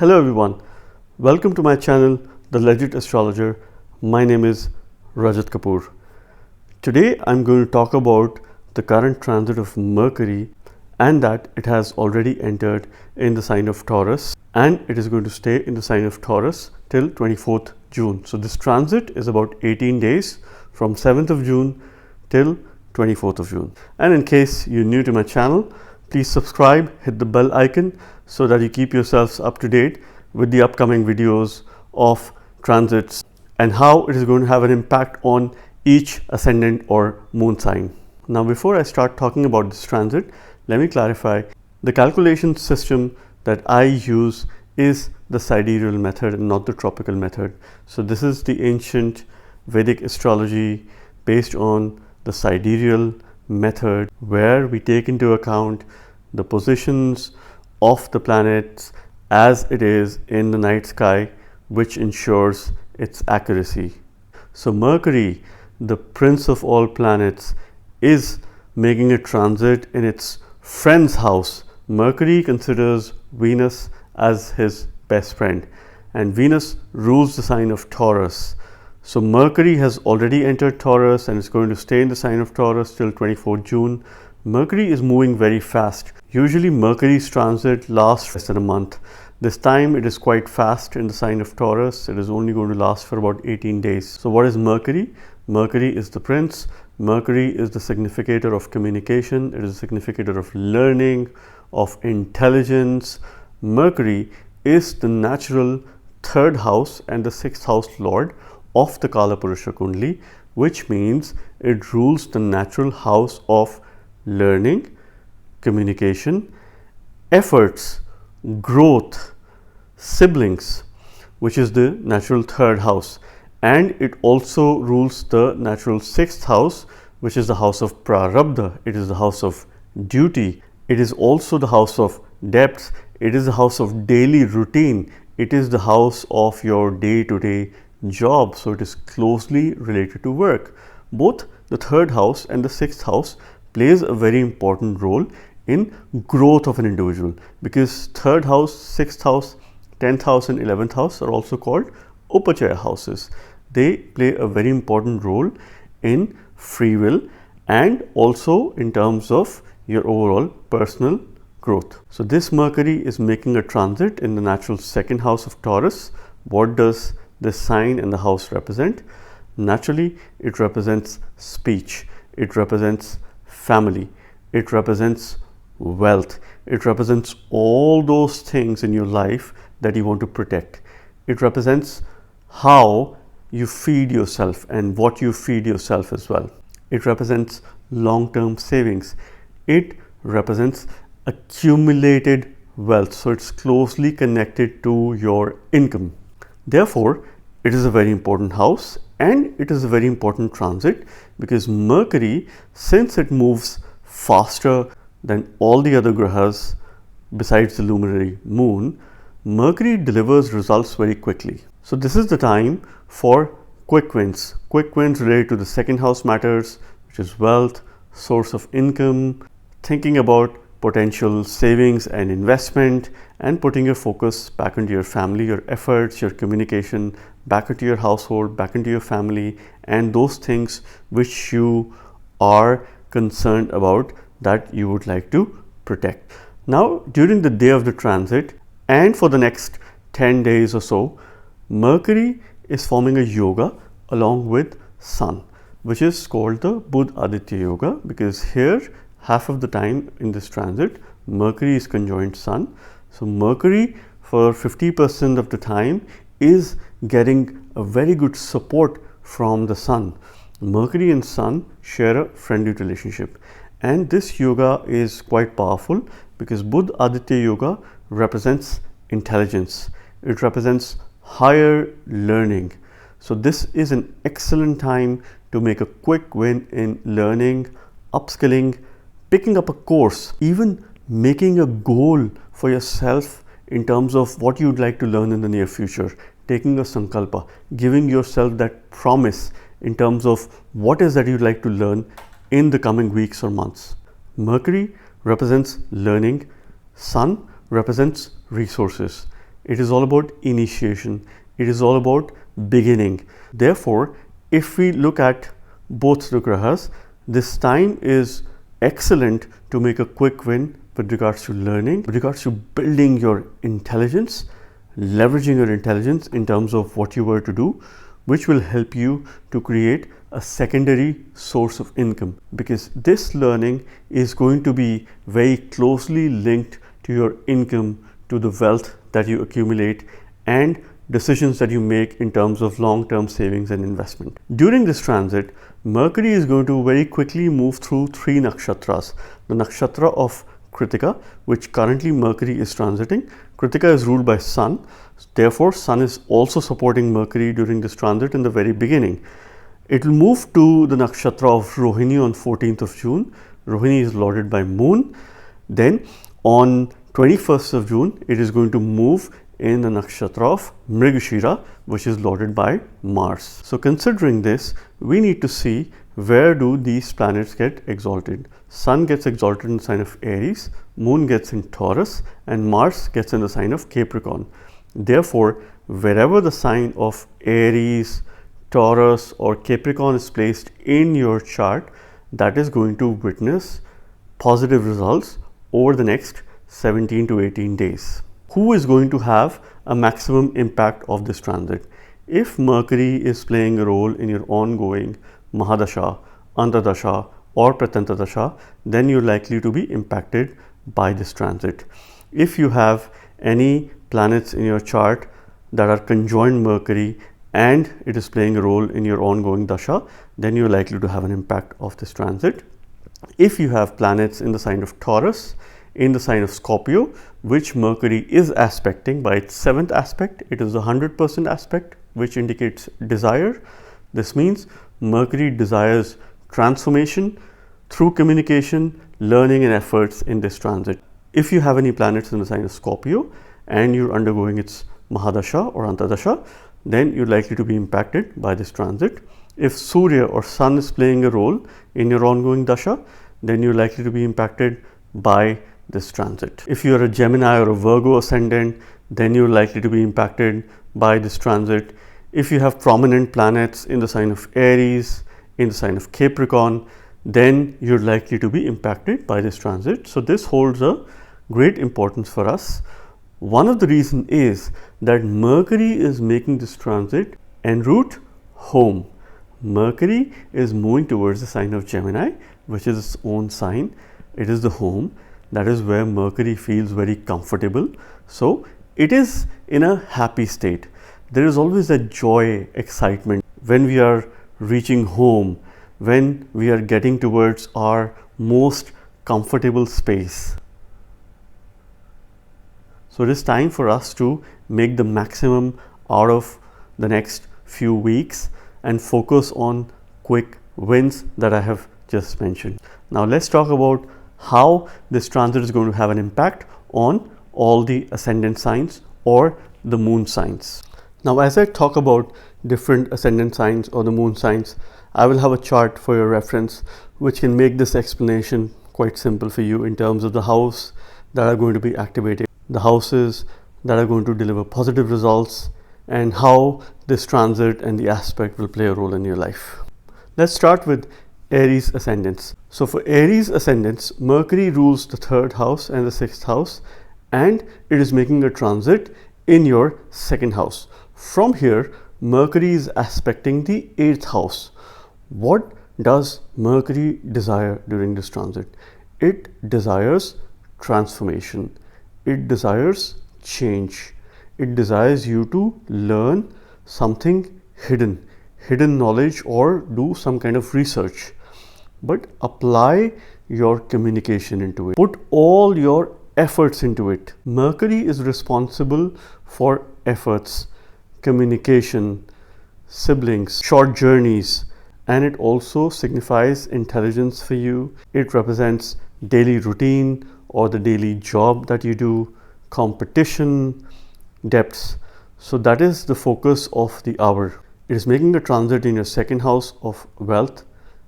Hello everyone, welcome to my channel, The Legit Astrologer. My name is Rajat Kapoor. Today I'm going to talk about the current transit of Mercury and that it has already entered in the sign of Taurus and it is going to stay in the sign of Taurus till 24th June. So this transit is about 18 days from 7th of June till 24th of June. And in case you're new to my channel, please subscribe, hit the bell icon so that you keep yourselves up to date with the upcoming videos of transits and how it is going to have an impact on each ascendant or moon sign. Now, before I start talking about this transit, let me clarify the calculation system that I use is the sidereal method and not the tropical method. So this is the ancient Vedic astrology based on the sidereal method, where we take into account the positions of the planets as it is in the night sky, which ensures its accuracy. So Mercury, the prince of all planets, is making a transit in its friend's house. Mercury considers Venus as his best friend, and Venus rules the sign of Taurus. So Mercury has already entered Taurus and is going to stay in the sign of Taurus till 24th June. Mercury is moving very fast. Usually Mercury's transit lasts less than a month. This time it is quite fast in the sign of Taurus. It is only going to last for about 18 days. So what is Mercury? Mercury is the prince. Mercury is the significator of communication. It is a significator of learning, of intelligence. Mercury is the natural third house and the sixth house lord of the Kala Purusha Kundli, which means it rules the natural house of learning, communication, efforts, growth, siblings, which is the natural third house, and it also rules the natural sixth house, which is the house of Prarabdha. It is the house of duty. It is also the house of depths. It is the house of daily routine. It is the house of your day-to-day job, so it is closely related to work. Both the third house and the sixth house plays a very important role in growth of an individual, because third house, sixth house, 10th house and 11th house are also called Upachaya houses. They play a very important role in free will and also in terms of your overall personal growth. So this Mercury is making a transit in the natural second house of Taurus. What does this sign and the house represent? Naturally, it represents speech, it represents family, it represents wealth, it represents all those things in your life that you want to protect. It represents how you feed yourself and what you feed yourself as well. It represents long-term savings. It represents accumulated wealth, so it's closely connected to your income. Therefore, it is a very important house and it is a very important transit, because Mercury, since it moves faster than all the other grahas besides the luminary moon, Mercury delivers results very quickly. So this is the time for quick wins. Quick wins related to the second house matters, which is wealth, source of income, thinking about potential savings and investment, and putting your focus back into your family, your efforts, your communication, back into your household, back into your family, and those things which you are concerned about that you would like to protect. Now, during the day of the transit and for the next 10 days or so, Mercury is forming a yoga along with Sun, which is called the Buddha-Aaditya yoga, because here half of the time in this transit, Mercury is conjoined Sun. So Mercury for 50% of the time is getting a very good support from the Sun. Mercury and Sun share a friendly relationship, and this yoga is quite powerful because Buddha-Aaditya yoga represents intelligence. It represents higher learning. So this is an excellent time to make a quick win in learning, upskilling, picking up a course, even making a goal for yourself in terms of what you'd like to learn in the near future, taking a sankalpa, giving yourself that promise in terms of what is that you'd like to learn in the coming weeks or months. Mercury represents learning, Sun represents resources. It is all about initiation. It is all about beginning. Therefore, if we look at both the grahas, this time is excellent to make a quick win with regards to learning, with regards to building your intelligence, leveraging your intelligence in terms of what you were to do, which will help you to create a secondary source of income, because this learning is going to be very closely linked to your income, to the wealth that you accumulate and decisions that you make in terms of long-term savings and investment. During this transit, Mercury is going to very quickly move through 3 nakshatras. The nakshatra of Kritika, which currently Mercury is transiting. Kritika is ruled by Sun. Therefore, Sun is also supporting Mercury during this transit in the very beginning. It will move to the nakshatra of Rohini on 14th of June. Rohini is lorded by Moon. Then on 21st of June, it is going to move in the nakshatra of Mrigashira, which is lorded by Mars. So considering this, we need to see where do these planets get exalted. Sun gets exalted in the sign of Aries, Moon gets in Taurus, and Mars gets in the sign of Capricorn. Therefore, wherever the sign of Aries, Taurus or Capricorn is placed in your chart, that is going to witness positive results over the next 17 to 18 days. Who is going to have a maximum impact of this transit? If Mercury is playing a role in your ongoing Mahadasha, Antardasha or Pratantardasha, then you're likely to be impacted by this transit. If you have any planets in your chart that are conjoined Mercury and it is playing a role in your ongoing dasha, then you're likely to have an impact of this transit. If you have planets in the sign of Taurus, in the sign of Scorpio, which Mercury is aspecting by its 7th aspect, it is a 100% aspect which indicates desire. This means Mercury desires transformation through communication, learning and efforts in this transit. If you have any planets in the sign of Scorpio and you're undergoing its Mahadasha or Antardasha, then you're likely to be impacted by this transit. If Surya or Sun is playing a role in your ongoing dasha, then you're likely to be impacted by this transit. If you're a Gemini or a Virgo ascendant, then you're likely to be impacted by this transit. If you have prominent planets in the sign of Aries, in the sign of Capricorn, then you're likely to be impacted by this transit. So this holds a great importance for us. One of the reasons is that Mercury is making this transit enroute home. Mercury is moving towards the sign of Gemini, which is its own sign. It is the home. That is where Mercury feels very comfortable. So it is in a happy state. There is always a joy, excitement when we are reaching home, when we are getting towards our most comfortable space. So it is time for us to make the maximum out of the next few weeks and focus on quick wins that I have just mentioned. Now let's talk about how this transit is going to have an impact on all the ascendant signs or the moon signs. Now as I talk about different ascendant signs or the moon signs, I will have a chart for your reference which can make this explanation quite simple for you in terms of the house that are going to be activated, the houses that are going to deliver positive results, and how this transit and the aspect will play a role in your life. Let's start with Aries ascendants. So for Aries ascendants, Mercury rules the 3rd house and the 6th house, and it is making a transit in your 2nd house. From here, Mercury is aspecting the 8th house. What does Mercury desire during this transit? It desires transformation. It desires change. It desires you to learn something hidden knowledge or do some kind of research. But apply your communication into it. Put all your efforts into it. Mercury is responsible for efforts, communication, siblings, short journeys, and it also signifies intelligence for you. It represents daily routine or the daily job that you do, competition, depths. So that is the focus of the hour. It is making a transit in your 2nd house of wealth,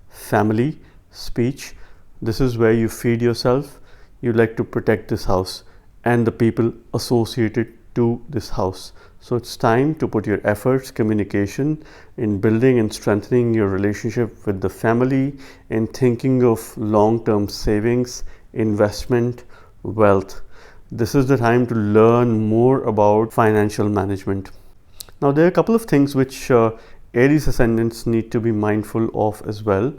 family, speech. This is where you feed yourself. You like to protect this house and the people associated to this house. So it's time to put your efforts, communication in building and strengthening your relationship with the family, in thinking of long-term savings, investment, wealth. This is the time to learn more about financial management. Now, there are a couple of things which Aries ascendants need to be mindful of as well.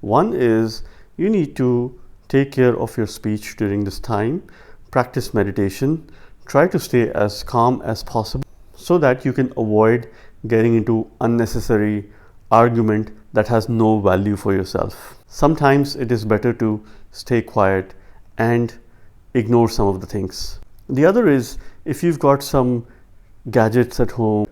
One is you need to take care of your speech during this time, practice meditation, try to stay as calm as possible so that you can avoid getting into unnecessary argument that has no value for yourself. Sometimes it is better to stay quiet and ignore some of the things. The other is, if you've got some gadgets at home,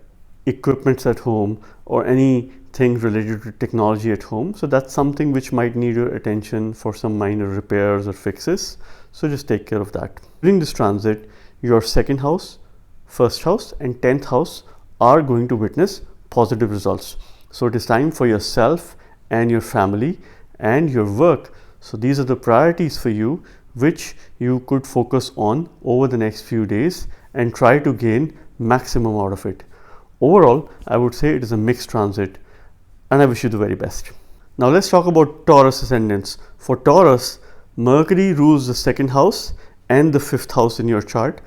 equipments at home, or anything related to technology at home, so that's something which might need your attention for some minor repairs or fixes. So just take care of that. During this transit, your second house, first house and 10th house are going to witness positive results. So it is time for yourself and your family and your work. So these are the priorities for you which you could focus on over the next few days and try to gain maximum out of it. Overall, I would say it is a mixed transit and I wish you the very best. Now let's talk about Taurus ascendants. For Taurus, Mercury rules the second house and the fifth house in your chart,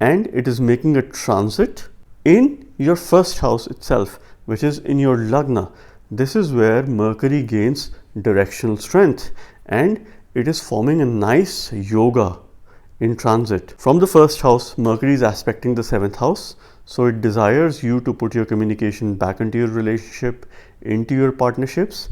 and it is making a transit in your first house itself, which is in your Lagna. This is where Mercury gains directional strength and it is forming a nice yoga in transit. From the first house, Mercury is aspecting the seventh house. So it desires you to put your communication back into your relationship, into your partnerships,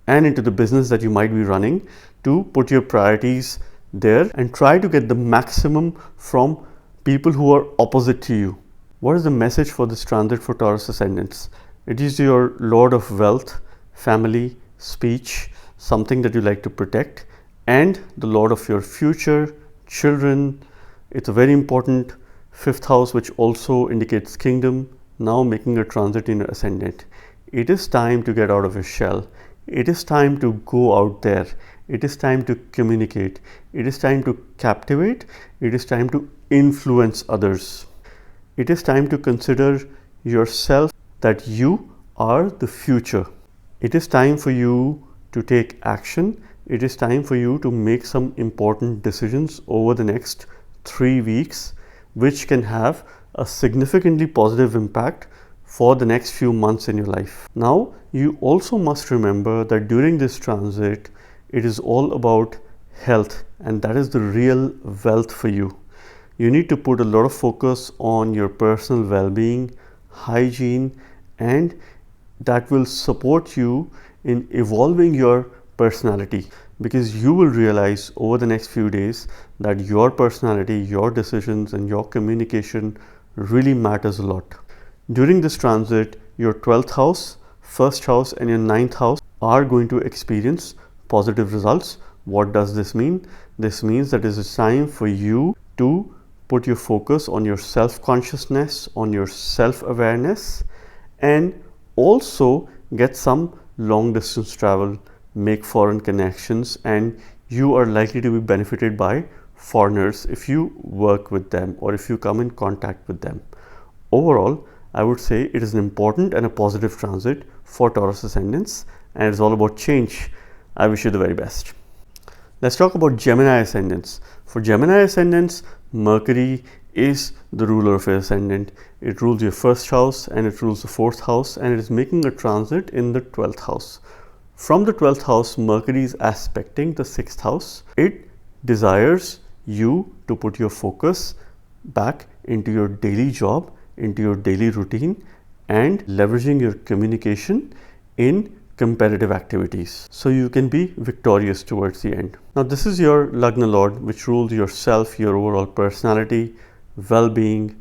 and into the business that you might be running, to put your priorities there and try to get the maximum from people who are opposite to you. What is the message for this transit for Taurus ascendants? It is your Lord of wealth, family, speech, something that you like to protect, and the Lord of your future, children. It's a very important fifth house which also indicates kingdom, now making a transit in your ascendant. It is time to get out of your shell. It is time to go out there. It is time to communicate. It is time to captivate. It is time to influence others. It is time to consider yourself that you are the future. It is time for you to take action. It is time for you to make some important decisions over the next 3 weeks, which can have a significantly positive impact for the next few months in your life. Now, you also must remember that during this transit, it is all about health, and that is the real wealth for you. You need to put a lot of focus on your personal well-being, hygiene, and that will support you in evolving your personality, because you will realize over the next few days that your personality, your decisions and your communication really matters a lot. During this transit, your 12th house, first house and your 9th house are going to experience positive results. What does this mean? This means that it is time for you to put your focus on your self-consciousness, on your self-awareness, and also get some long distance travel, make foreign connections, and you are likely to be benefited by foreigners if you work with them or if you come in contact with them. Overall, I would say it is an important and a positive transit for Taurus ascendants, and it's all about change. I wish you the very best. Let's talk about Gemini ascendants. For Gemini ascendants, Mercury is the ruler of your ascendant. It rules your first house and it rules the fourth house, and it is making a transit in the 12th house. From the 12th house, Mercury is aspecting the 6th house. It desires you to put your focus back into your daily job, into your daily routine, and leveraging your communication in competitive activities so you can be victorious towards the end. Now, this is your Lagna Lord, which rules yourself, your overall personality, well-being,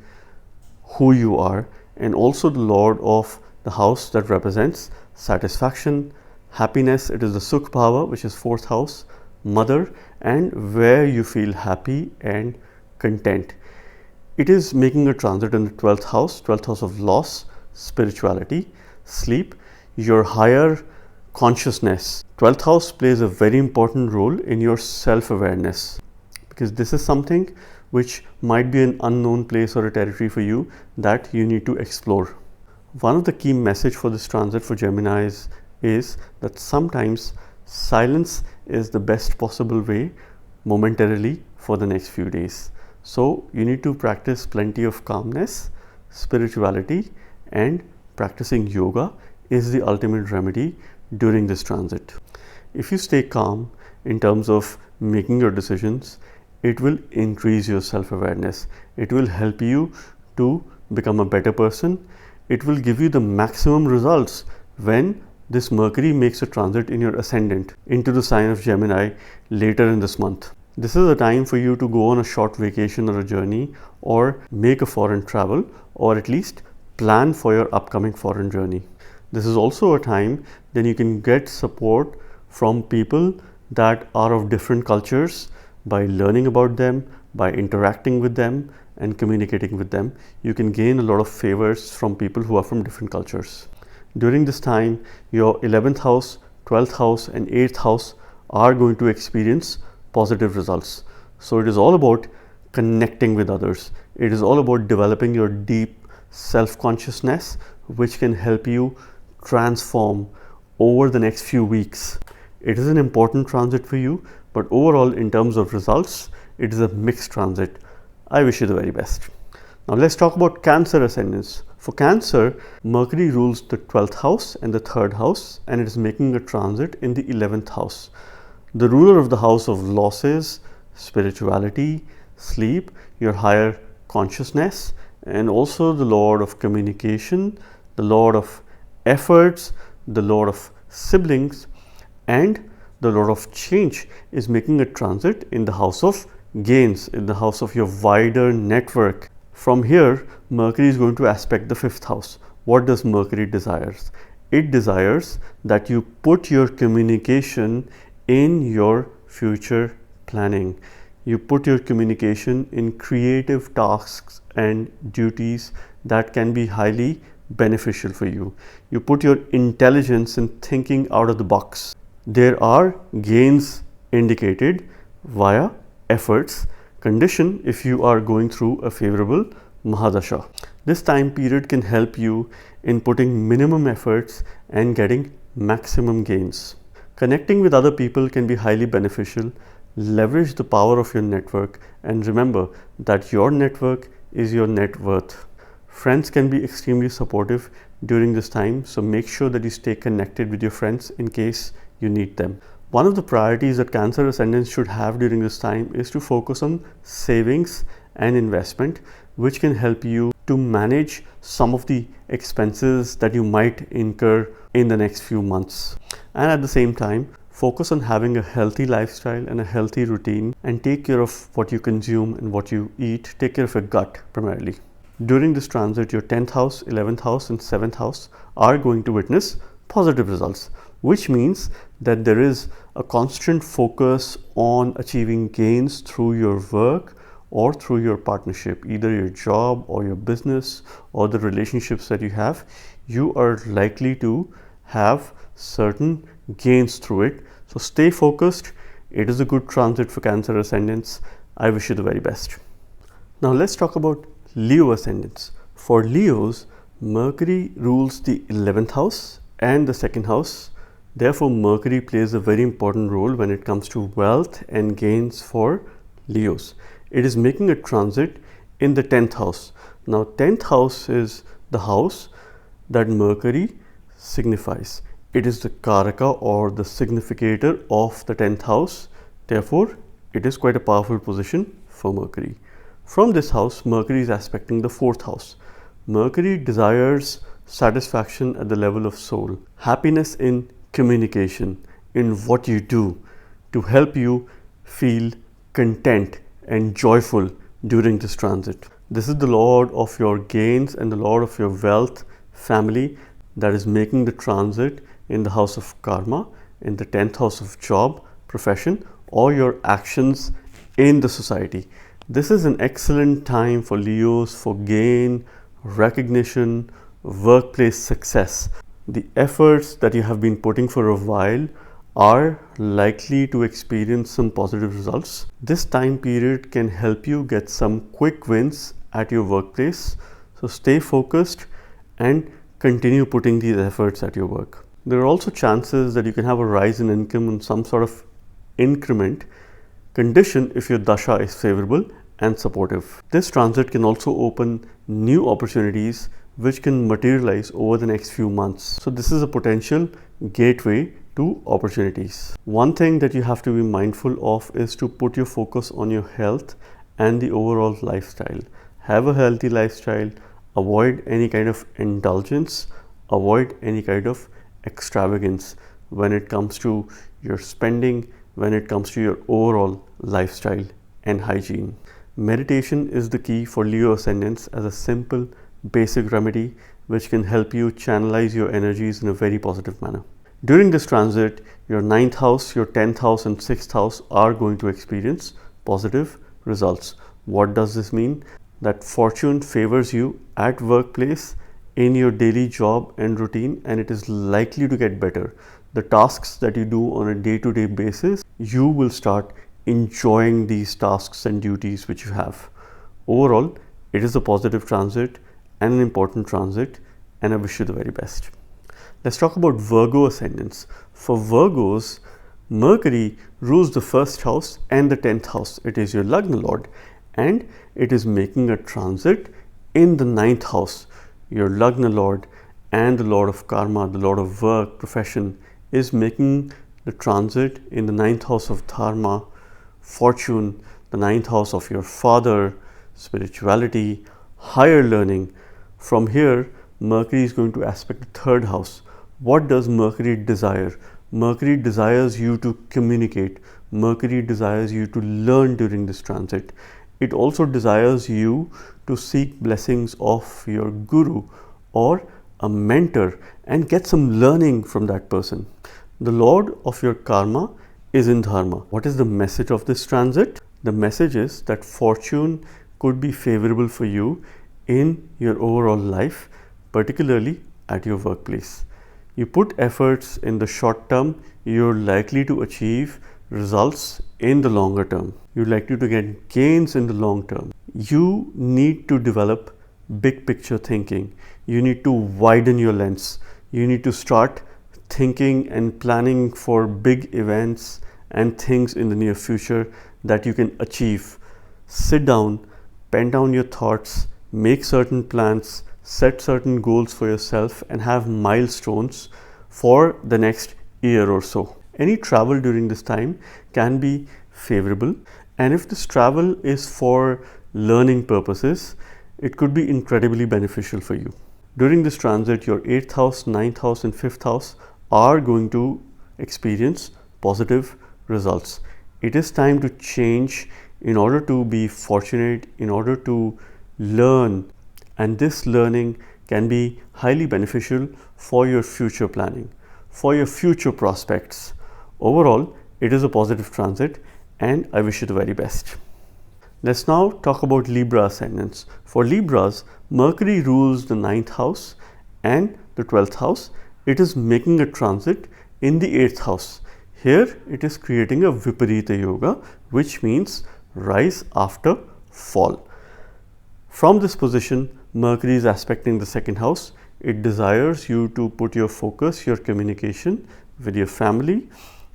who you are, and also the Lord of the house that represents satisfaction, happiness. It is the Sukh Bhava, which is 4th house, mother, and where you feel happy and content. It is making a transit in the 12th house of loss, spirituality, sleep, your higher consciousness. 12th house plays a very important role in your self-awareness, because this is something which might be an unknown place or a territory for you that you need to explore. One of the key message for this transit for Geminis is that sometimes silence is the best possible way momentarily for the next few days. So you need to practice plenty of calmness, spirituality, and practicing yoga is the ultimate remedy during this transit. If you stay calm in terms of making your decisions, it will increase your self-awareness. It will help you to become a better person. It will give you the maximum results when this Mercury makes a transit in your ascendant into the sign of Gemini later in this month. This is a time for you to go on a short vacation or a journey, or make a foreign travel, or at least plan for your upcoming foreign journey. This is also a time then you can get support from people that are of different cultures. By learning about them, by interacting with them and communicating with them, you can gain a lot of favors from people who are from different cultures. During this time, your 11th house, 12th house and 8th house are going to experience positive results. So it is all about connecting with others. It is all about developing your deep self-consciousness, which can help you transform over the next few weeks. It is an important transit for you, but overall in terms of results, it is a mixed transit. I wish you the very best. Now let's talk about Cancer ascendants. For Cancer, Mercury rules the 12th house and the 3rd house, and it is making a transit in the 11th house. The ruler of the house of losses, spirituality, sleep, your higher consciousness, and also the lord of communication, the lord of efforts, the lord of siblings, and the lord of change is making a transit in the house of gains, in the house of your wider network. From here, Mercury is going to aspect the 5th house. What does Mercury desires? It desires that you put your communication in your future planning. You put your communication in creative tasks and duties that can be highly beneficial for you. You put your intelligence in thinking out of the box. There are gains indicated via efforts, condition if you are going through a favorable Mahadasha. This time period can help you in putting minimum efforts and getting maximum gains. Connecting with other people can be highly beneficial. Leverage the power of your network and remember that your network is your net worth. Friends can be extremely supportive during this time, so make sure that you stay connected with your friends in case you need them. One of the priorities that Cancer ascendants should have during this time is to focus on savings and investment, which can help you to manage some of the expenses that you might incur in the next few months. And at the same time, focus on having a healthy lifestyle and a healthy routine, and take care of what you consume and what you eat. Take care of your gut primarily. During this transit, your 10th house, 11th house and 7th house are going to witness positive results, which means that there is a constant focus on achieving gains through your work or through your partnership, either your job or your business or the relationships that you have. You are likely to have certain gains through it. So stay focused. It is a good transit for Cancer ascendants. I wish you the very best. Now let's talk about Leo ascendants. For Leos, Mercury rules the 11th house and the 2nd house. Therefore, Mercury plays a very important role when it comes to wealth and gains for Leos. It is making a transit in the 10th house. Now, 10th house is the house that Mercury signifies. It is the Karaka or the significator of the 10th house. Therefore, it is quite a powerful position for Mercury. From this house, Mercury is aspecting the 4th house. Mercury desires satisfaction at the level of soul, happiness in communication, in what you do, to help you feel content and joyful during this transit. This is the lord of your gains and the lord of your wealth, family, that is making the transit in the house of karma, in the 10th house of job, profession, or your actions in the society. This is an excellent time for Leos for gain, recognition, workplace success. The efforts that you have been putting for a while are likely to experience some positive results. This time period can help you get some quick wins at your workplace. So stay focused and continue putting these efforts at your work. There are also chances that you can have a rise in income in some sort of increment condition if your dasha is favorable and supportive. This transit can also open new opportunities which can materialize over the next few months. So this is a potential gateway to opportunities. One thing that you have to be mindful of is to put your focus on your health and the overall lifestyle. Have a healthy lifestyle, avoid any kind of indulgence, avoid any kind of extravagance when it comes to your spending, when it comes to your overall lifestyle and hygiene. Meditation is the key for Leo Ascendants as a simple, basic remedy which can help you channelize your energies in a very positive manner. During this transit, your 9th house, your 10th house and 6th house are going to experience positive results. What does this mean? That fortune favors you at workplace, in your daily job and routine, and it is likely to get better. The tasks that you do on a day-to-day basis, you will start enjoying these tasks and duties which you have. Overall, it is a positive transit and an important transit, and I wish you the very best. Let's talk about Virgo ascendants. For Virgos, Mercury rules the 1st house and the 10th house. It is your Lagna Lord, and it is making a transit in the 9th house. Your Lagna Lord and the Lord of Karma, the Lord of work, profession, is making the transit in the 9th house of Dharma, fortune, the 9th house of your father, spirituality, higher learning. From here, Mercury is going to aspect the 3rd house. What does Mercury desire? Mercury desires you to communicate. Mercury desires you to learn during this transit. It also desires you to seek blessings of your guru or a mentor and get some learning from that person. The Lord of your karma is in Dharma. What is the message of this transit? The message is that fortune could be favorable for you in your overall life, particularly at your workplace. You put efforts in the short term, you're likely to achieve results in the longer term. You're likely to get gains in the long term. You need to develop big picture thinking. You need to widen your lens. You need to start thinking and planning for big events and things in the near future that you can achieve. Sit down, pen down your thoughts, make certain plans, set certain goals for yourself, and have milestones for the next year or so. Any travel during this time can be favorable, and if this travel is for learning purposes, it could be incredibly beneficial for you. During this transit, your 8th house, 9th house and 5th house are going to experience positive results. It is time to change in order to be fortunate, in order to learn, and this learning can be highly beneficial for your future planning, for your future prospects. Overall, it is a positive transit, and I wish you the very best. Let's now talk about Libra ascendants. For Libras, Mercury rules the 9th house and the 12th house. It is making a transit in the 8th house. Here it is creating a Viparita Yoga, which means rise after fall. From this position, Mercury is aspecting the 2nd house. It desires you to put your focus, your communication with your family,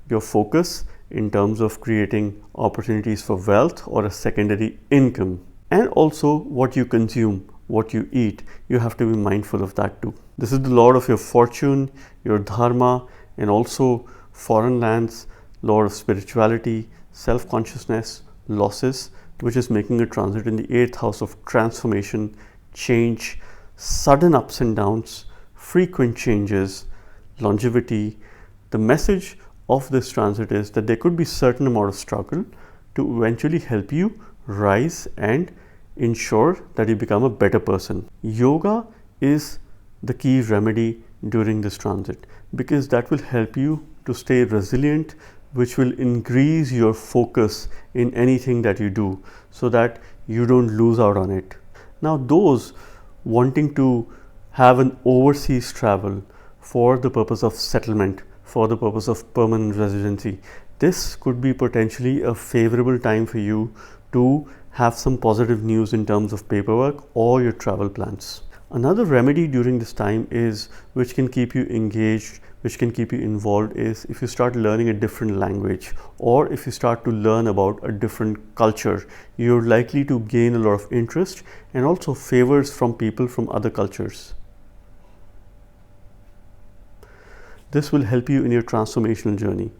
your focus in terms of creating opportunities for wealth or a secondary income, and also what you consume, what you eat. You have to be mindful of that too. This is the Lord of your fortune, your dharma, and also foreign lands, Lord of spirituality, self-consciousness, losses, which is making a transit in the 8th house of transformation, change, sudden ups and downs, frequent changes, longevity. The message of this transit is that there could be certain amount of struggle to eventually help you rise and ensure that you become a better person. Yoga is the key remedy during this transit because that will help you to stay resilient, which will increase your focus in anything that you do so that you don't lose out on it. Now, those wanting to have an overseas travel for the purpose of settlement, for the purpose of permanent residency. This could be potentially a favorable time for you to have some positive news in terms of paperwork or your travel plans. Another remedy during this time is, which can keep you engaged, which can keep you involved, is if you start learning a different language, or if you start to learn about a different culture. You're likely to gain a lot of interest and also favors from people from other cultures. This will help you in your transformational journey.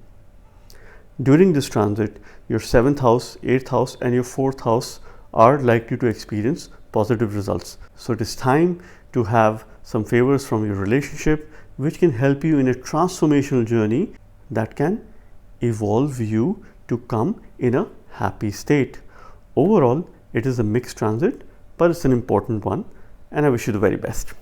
During this transit, your 7th house, 8th house and your 4th house are likely to experience positive results. So it is time to have some favors from your relationship, which can help you in a transformational journey that can evolve you to come in a happy state. Overall, it is a mixed transit, but it's an important one, and I wish you the very best.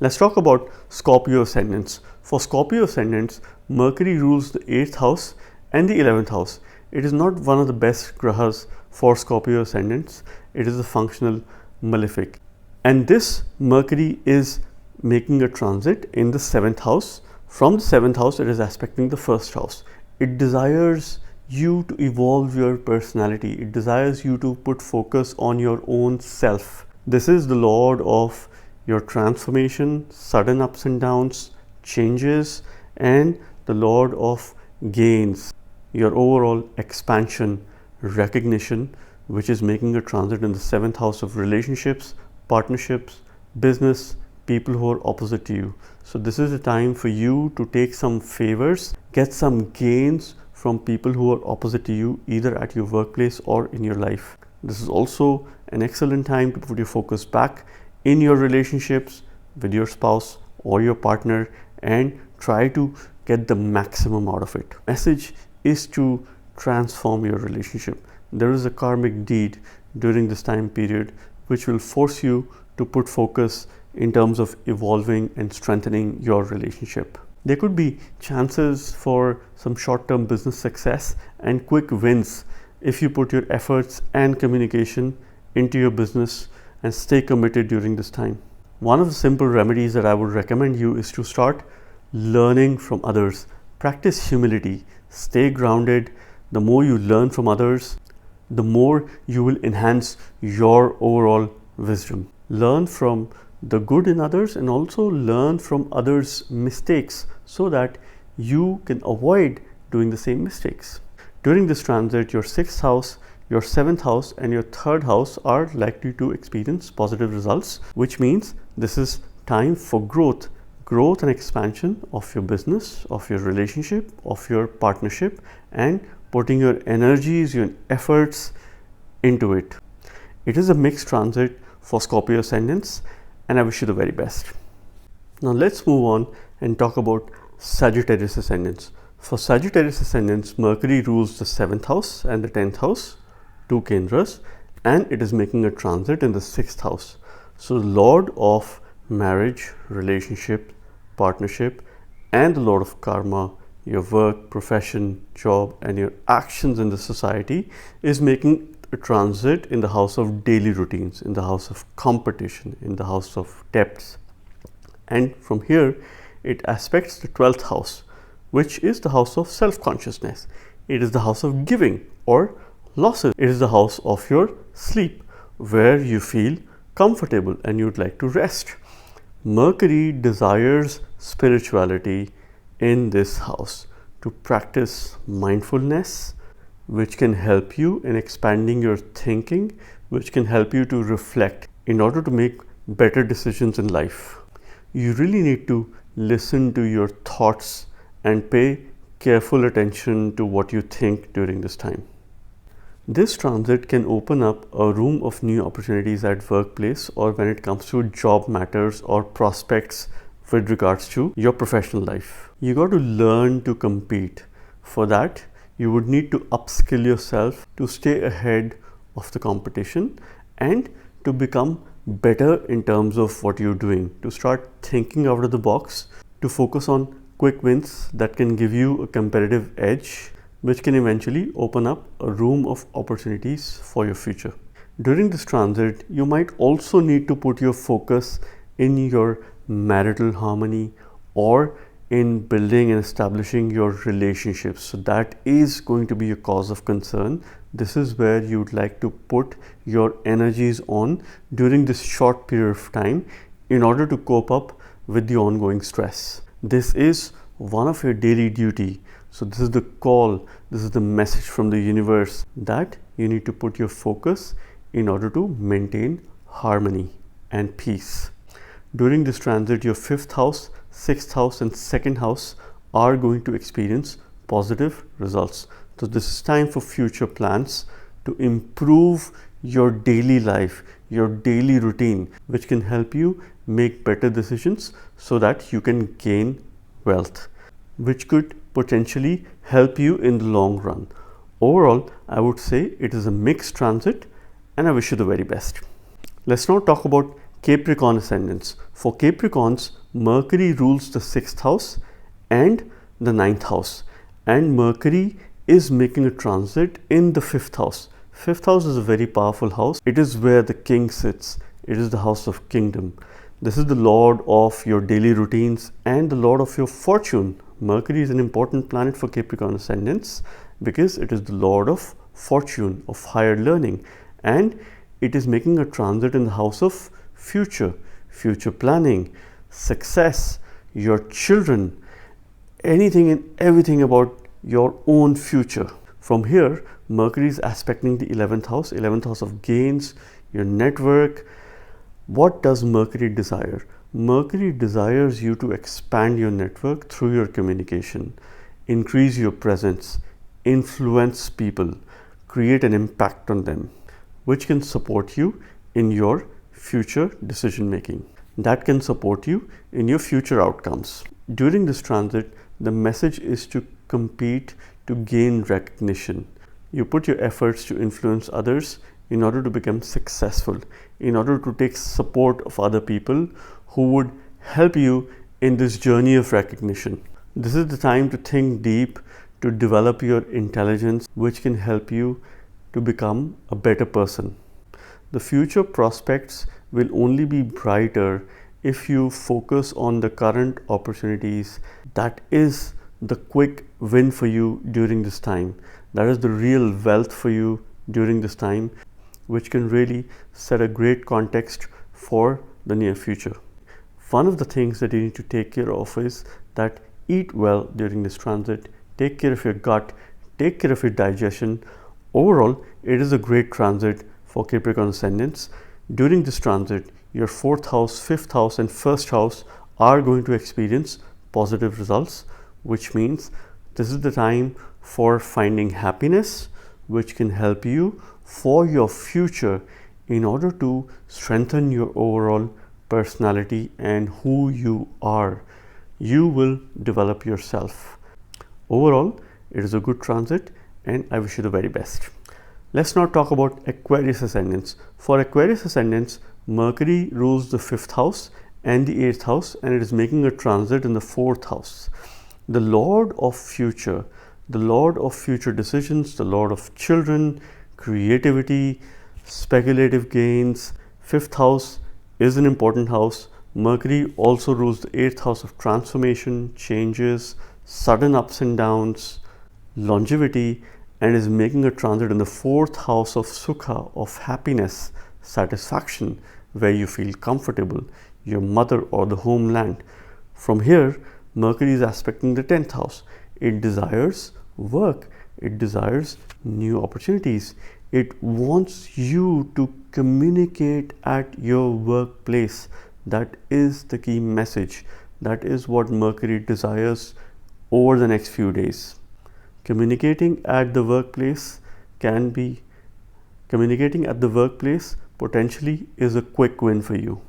Let's talk about Scorpio Ascendants. For Scorpio Ascendants, Mercury rules the 8th house and the 11th house. It is not one of the best grahas for Scorpio Ascendants. It is a functional malefic. And this Mercury is making a transit in the 7th house. From the 7th house, it is aspecting the 1st house. It desires you to evolve your personality. It desires you to put focus on your own self. This is the lord of your transformation, sudden ups and downs, changes, and the lord of gains, your overall expansion, recognition, which is making a transit in the 7th house of relationships, partnerships, business, people who are opposite to you. So this is a time for you to take some favors, get some gains from people who are opposite to you, either at your workplace or in your life. This is also an excellent time to put your focus back in your relationships with your spouse or your partner and try to get the maximum out of it. Message is to transform your relationship. There is a karmic deed during this time period which will force you to put focus in terms of evolving and strengthening your relationship. There could be chances for some short-term business success and quick wins if you put your efforts and communication into your business and stay committed during this time. One of the simple remedies that I would recommend you is to start learning from others. Practice humility, stay grounded. The more you learn from others, the more you will enhance your overall wisdom. Learn from the good in others and also learn from others' mistakes so that you can avoid doing the same mistakes. During this transit, your 6th house, your 7th house and your 3rd house are likely to experience positive results, which means this is time for growth and expansion of your business, of your relationship, of your partnership, and putting your energies, your efforts into it. It is a mixed transit for Scorpio Ascendants, and I wish you the very best. Now let's move on and talk about Sagittarius Ascendants. For Sagittarius Ascendants, Mercury rules the 7th house and the 10th house, 2 Kendras, and it is making a transit in the 6th house. So the lord of marriage, relationship, partnership, and the lord of karma, your work, profession, job, and your actions in the society is making a transit in the house of daily routines, in the house of competition, in the house of debts. And from here, it aspects the 12th house, which is the house of self-consciousness. It is the house of giving or losses. It is the house of your sleep, where you feel comfortable and you'd like to rest. Mercury desires spirituality in this house to practice mindfulness, which can help you in expanding your thinking, which can help you to reflect in order to make better decisions in life. You really need to listen to your thoughts and pay careful attention to what you think during this time. This transit can open up a room of new opportunities at workplace or when it comes to job matters or prospects with regards to your professional life. You got to learn to compete. For that, you would need to upskill yourself to stay ahead of the competition and to become better in terms of what you're doing, to start thinking out of the box, to focus on quick wins that can give you a competitive edge, which can eventually open up a room of opportunities for your future. During this transit, you might also need to put your focus in your marital harmony or in building and establishing your relationships. So that is going to be a cause of concern. This is where you'd like to put your energies on during this short period of time in order to cope up with the ongoing stress. This is one of your daily duty. So this is the call, this is the message from the universe that you need to put your focus in order to maintain harmony and peace. During this transit, your 5th house, 6th house and 2nd house are going to experience positive results. So this is time for future plans to improve your daily life, your daily routine, which can help you make better decisions so that you can gain wealth, which could potentially help you in the long run. Overall, I would say it is a mixed transit and I wish you the very best. Let's now talk about Capricorn ascendants. For Capricorns, Mercury rules the 6th house and the 9th house, and Mercury is making a transit in the 5th house. 5th house is a very powerful house. It is where the king sits. It is the house of kingdom. This is the lord of your daily routines and the lord of your fortune. Mercury is an important planet for Capricorn ascendants because it is the lord of fortune, of higher learning, and it is making a transit in the house of future planning, success, your children, anything and everything about your own future. From here, Mercury is aspecting the 11th house of gains, your network. What does Mercury desire? Mercury desires you to expand your network through your communication, increase your presence, influence people, create an impact on them, which can support you in your future decision making. That can support you in your future outcomes. During this transit, the message is to compete to gain recognition. You put your efforts to influence others in order to become successful, in order to take support of other people who would help you in this journey of recognition. This is the time to think deep, to develop your intelligence, which can help you to become a better person. The future prospects will only be brighter if you focus on the current opportunities. That is the quick win for you during this time. That is the real wealth for you during this time, which can really set a great context for the near future. One of the things that you need to take care of is that eat well during this transit, take care of your gut, take care of your digestion. Overall, it is a great transit for Capricorn ascendants. During this transit, your 4th house, 5th house and 1st house are going to experience positive results, which means this is the time for finding happiness, which can help you for your future in order to strengthen your overall personality and who you are. You will develop yourself. Overall, it is a good transit and I wish you the very best. Let's now talk about Aquarius ascendants. For Aquarius ascendants, Mercury rules the 5th house and the 8th house, and it is making a transit in the 4th house. The lord of future decisions, the lord of children, creativity, speculative gains. 5th house is an important house. Mercury also rules the 8th house of transformation, changes, sudden ups and downs, longevity, and is making a transit in the 4th house of Sukha, of happiness, satisfaction, where you feel comfortable, your mother or the homeland. From here, Mercury is aspecting the 10th house. It desires work, it desires new opportunities. It wants you to communicate at your workplace. That is the key message. That is what Mercury desires over the next few days. Communicating at the workplace potentially is a quick win for you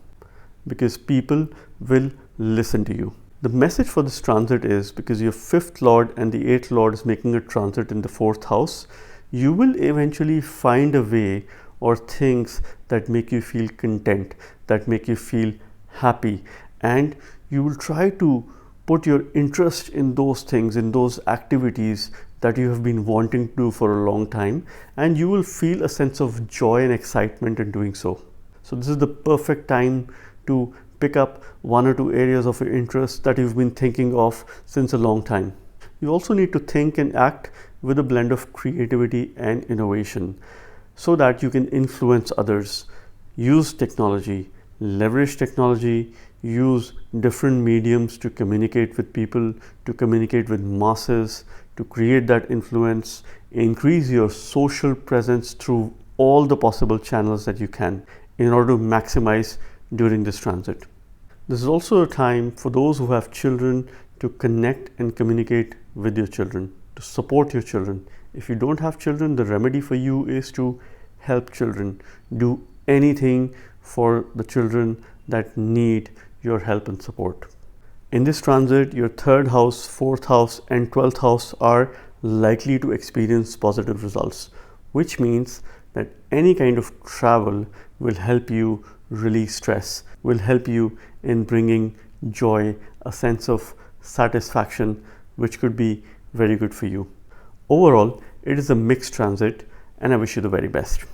because people will listen to you. The message for this transit is because your 5th lord and the 8th lord is making a transit in the 4th house, you will eventually find a way or things that make you feel content, that make you feel happy, and you will try to put your interest in those things, in those activities that you have been wanting to do for a long time, and you will feel a sense of joy and excitement in doing so. So this is the perfect time to pick up one or two areas of your interest that you've been thinking of since a long time. You also need to think and act with a blend of creativity and innovation so that you can influence others. Use technology, leverage technology, use different mediums to communicate with people, to communicate with masses, to create that influence. Increase your social presence through all the possible channels that you can in order to maximize during this transit. This is also a time for those who have children to connect and communicate with your children, to support your children. If you don't have children, the remedy for you is to help children. Do anything for the children that need your help and support. In this transit, your 3rd house, 4th house, and 12th house are likely to experience positive results, which means that any kind of travel will help you release stress, will help you in bringing joy, a sense of satisfaction, which could be very good for you. Overall, it is a mixed transit, and I wish you the very best.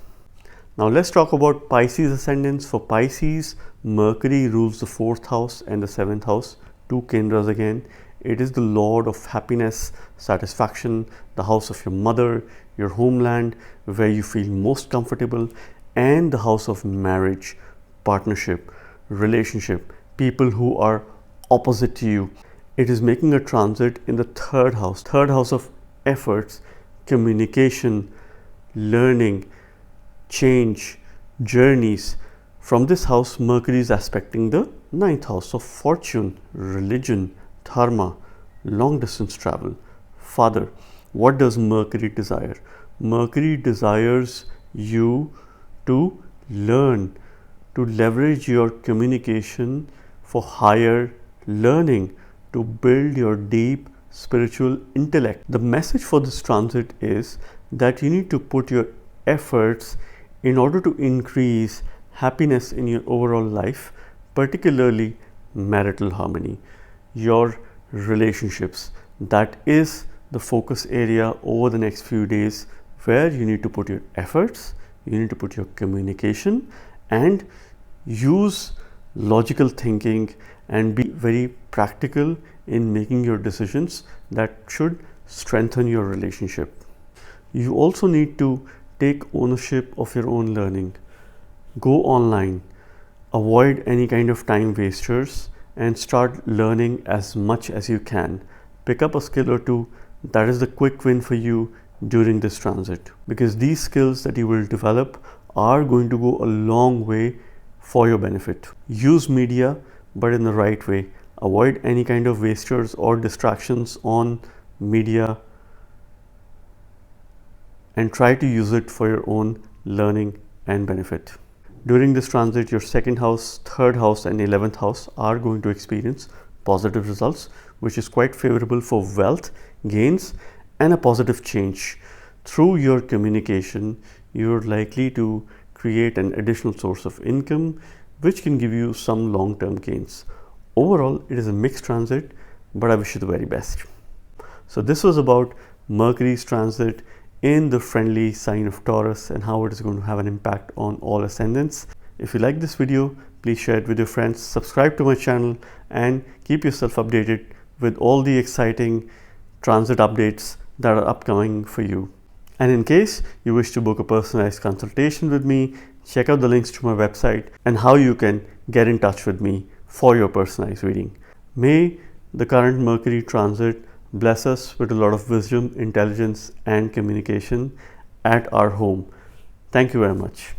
Now let's talk about Pisces ascendants. For Pisces, Mercury rules the 4th house and the 7th house, two Kendras again. It is the lord of happiness, satisfaction, the house of your mother, your homeland, where you feel most comfortable, and the house of marriage, partnership, relationship, people who are opposite to you. It is making a transit in the 3rd house of efforts, communication, learning, change, journeys. From this house, Mercury is aspecting the 9th house of fortune, religion, dharma, long distance travel. Father, what does Mercury desire? Mercury desires you to learn, to leverage your communication for higher learning, to build your deep spiritual intellect. The message for this transit is that you need to put your efforts in order to increase happiness in your overall life, particularly marital harmony, your relationships. That is the focus area over the next few days, where you need to put your efforts, you need to put your communication, and use logical thinking and be very practical in making your decisions that should strengthen your relationship. You also need to take ownership of your own learning. Go online, avoid any kind of time wasters, and start learning as much as you can. Pick up a skill or two. That is the quick win for you during this transit, because these skills that you will develop are going to go a long way for your benefit. Use media, but in the right way. Avoid any kind of wasters or distractions on media, and try to use it for your own learning and benefit. During this transit, your 2nd house, 3rd house, and 11th house are going to experience positive results, which is quite favorable for wealth gains and a positive change. Through your communication, you're likely to create an additional source of income, which can give you some long-term gains. Overall, it is a mixed transit, but I wish you the very best. So this was about Mercury's transit in the friendly sign of Taurus and how it is going to have an impact on all ascendants. If you like this video, please share it with your friends, subscribe to my channel, and keep yourself updated with all the exciting transit updates that are upcoming for you. And in case you wish to book a personalized consultation with me, check out the links to my website and how you can get in touch with me for your personalized reading. May the current Mercury transit bless us with a lot of wisdom, intelligence, and communication at our home. Thank you very much.